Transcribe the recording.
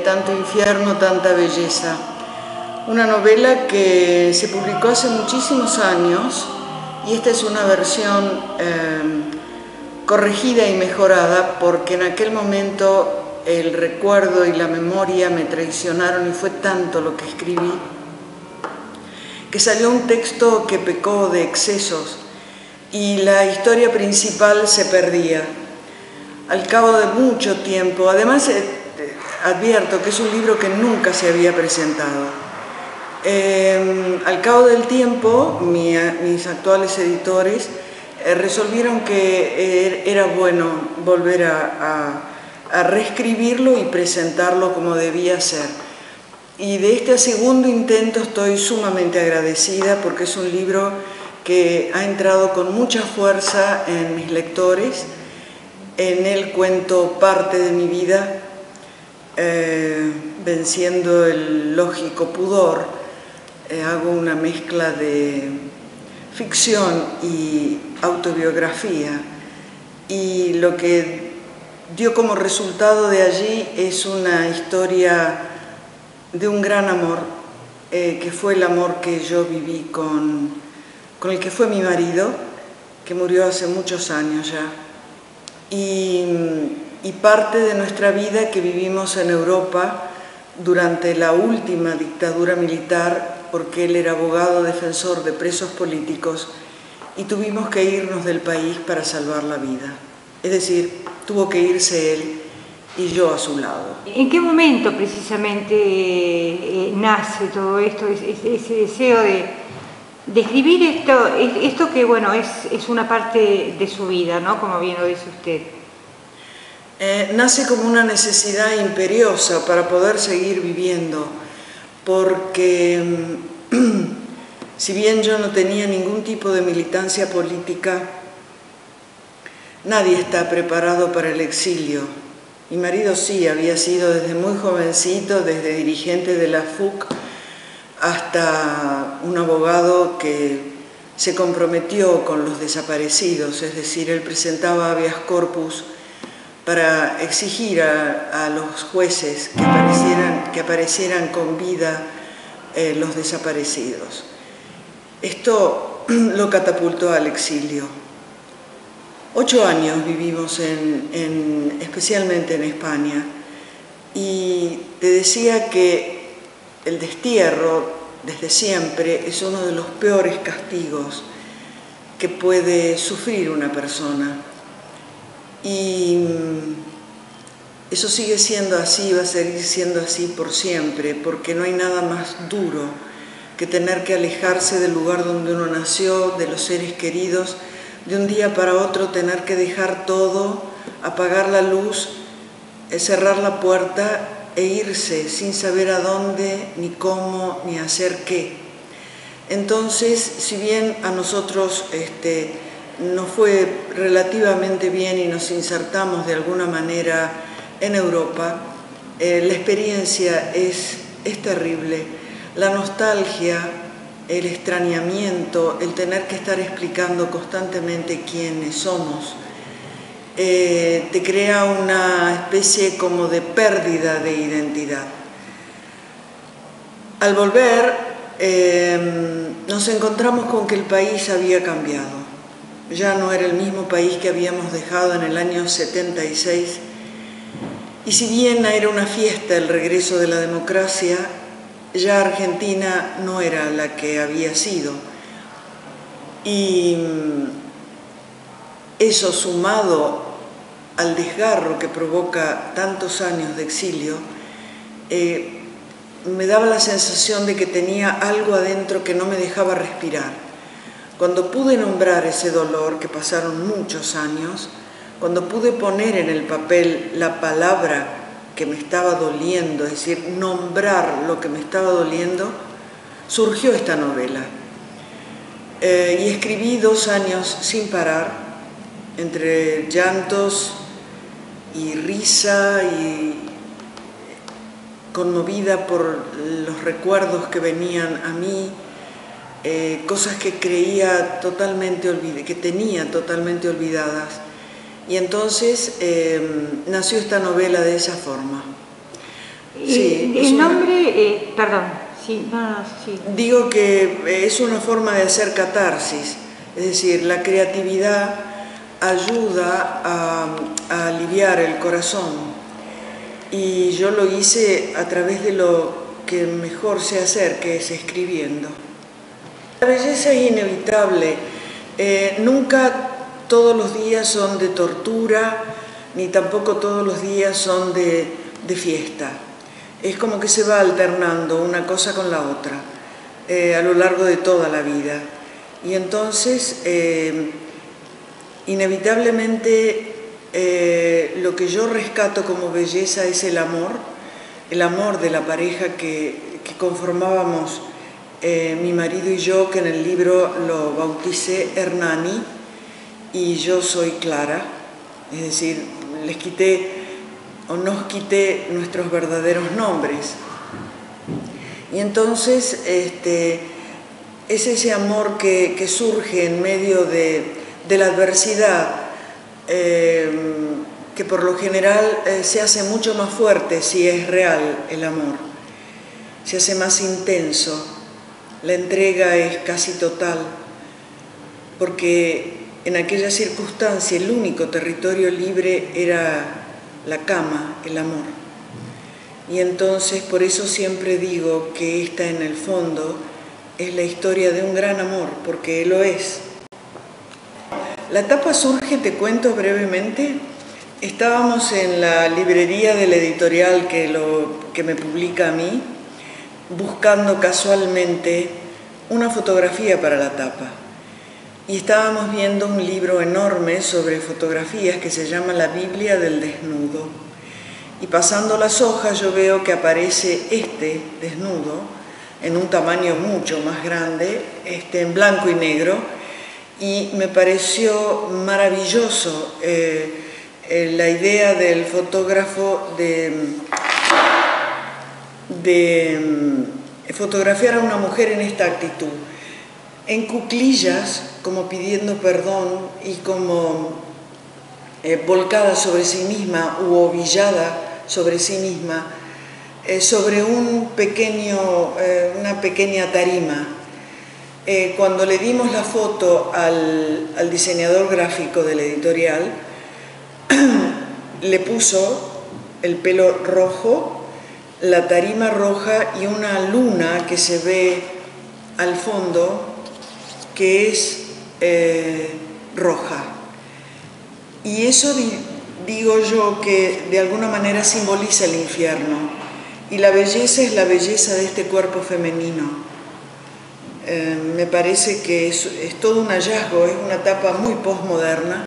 Tanto infierno, tanta belleza. Una novela que se publicó hace muchísimos años y esta es una versión corregida y mejorada porque en aquel momento el recuerdo y la memoria me traicionaron y fue tanto lo que escribí que salió un texto que pecó de excesos y la historia principal se perdía. Al cabo de mucho tiempo, además advierto que es un libro que nunca se había presentado. Al cabo del tiempo, mis actuales editores resolvieron que era bueno volver a reescribirlo y presentarlo como debía ser. Y de este segundo intento estoy sumamente agradecida porque es un libro que ha entrado con mucha fuerza en mis lectores. En él cuento parte de mi vida, venciendo el lógico pudor. Hago una mezcla de ficción y autobiografía. Y lo que dio como resultado de allí es una historia de un gran amor, que fue el amor que yo viví con el que fue mi marido, que murió hace muchos años ya, y parte de nuestra vida que vivimos en Europa durante la última dictadura militar, porque él era abogado defensor de presos políticos y tuvimos que irnos del país para salvar la vida. Es decir, tuvo que irse él y yo a su lado. ¿En qué momento precisamente nace todo esto, ese deseo de escribir esto que, bueno, es una parte de su vida, ¿no? Como bien lo dice usted? Nace como una necesidad imperiosa para poder seguir viviendo, porque si bien yo no tenía ningún tipo de militancia política, nadie está preparado para el exilio. Mi marido sí, había sido desde muy jovencito, desde dirigente de la FUC hasta un abogado que se comprometió con los desaparecidos, es decir, él presentaba habeas corpus para exigir a los jueces que aparecieran con vida los desaparecidos. Esto lo catapultó al exilio. 8 años vivimos especialmente en España, y te decía que el destierro desde siempre es uno de los peores castigos que puede sufrir una persona, y eso sigue siendo así, va a seguir siendo así por siempre, porque no hay nada más duro que tener que alejarse del lugar donde uno nació, de los seres queridos, de un día para otro tener que dejar todo, apagar la luz, cerrar la puerta e irse sin saber a dónde, ni cómo, ni hacer qué. Entonces, si bien a nosotros nos fue relativamente bien y nos insertamos de alguna manera en Europa, la experiencia es terrible. La nostalgia, el extrañamiento, el tener que estar explicando constantemente quiénes somos, te crea una especie como de pérdida de identidad. Al volver, nos encontramos con que el país había cambiado. Ya no era el mismo país que habíamos dejado en el año 76, y si bien era una fiesta el regreso de la democracia, ya Argentina no era la que había sido. Y eso, sumado al desgarro que provoca tantos años de exilio, me daba la sensación de que tenía algo adentro que no me dejaba respirar. Cuando pude nombrar ese dolor, que pasaron muchos años, cuando pude poner en el papel la palabra que me estaba doliendo, es decir, nombrar lo que me estaba doliendo, surgió esta novela. Y escribí 2 años sin parar, entre llantos y risa, y conmovida por los recuerdos que venían a mí, cosas que creía totalmente que tenía totalmente olvidadas. Y entonces nació esta novela de esa forma. Sí, el nombre, perdón, sí, sí. Digo que es una forma de hacer catarsis, es decir, la creatividad ayuda a aliviar el corazón, y yo lo hice a través de lo que mejor sé hacer, que es escribiendo. La belleza es inevitable, nunca todos los días son de tortura, ni tampoco todos los días son de fiesta. Es como que se va alternando una cosa con la otra a lo largo de toda la vida. Y entonces, inevitablemente, lo que yo rescato como belleza es el amor de la pareja que conformábamos mi marido y yo, que en el libro lo bauticé Hernani y yo soy Clara, es decir, nos quité nuestros verdaderos nombres. Y entonces es ese amor que surge en medio de la adversidad, que por lo general se hace mucho más fuerte si es real el amor, se hace más intenso, la entrega es casi total, porque en aquella circunstancia el único territorio libre era la cama, el amor. Y entonces por eso siempre digo que esta en el fondo es la historia de un gran amor, porque lo es. La tapa surge, te cuento brevemente, estábamos en la librería de la editorial que me publica a mí, buscando casualmente una fotografía para la tapa. Y estábamos viendo un libro enorme sobre fotografías que se llama La Biblia del Desnudo. Y pasando las hojas yo veo que aparece este desnudo en un tamaño mucho más grande, en blanco y negro, y me pareció maravilloso la idea del fotógrafo de fotografiar a una mujer en esta actitud, en cuclillas, como pidiendo perdón y como volcada sobre sí misma u ovillada sobre sí misma, sobre una pequeña tarima. Cuando le dimos la foto al diseñador gráfico de la editorial, le puso el pelo rojo, la tarima roja y una luna que se ve al fondo, que es roja. Y eso digo yo que de alguna manera simboliza el infierno, y la belleza es la belleza de este cuerpo femenino. Me parece que es todo un hallazgo, es una etapa muy posmoderna.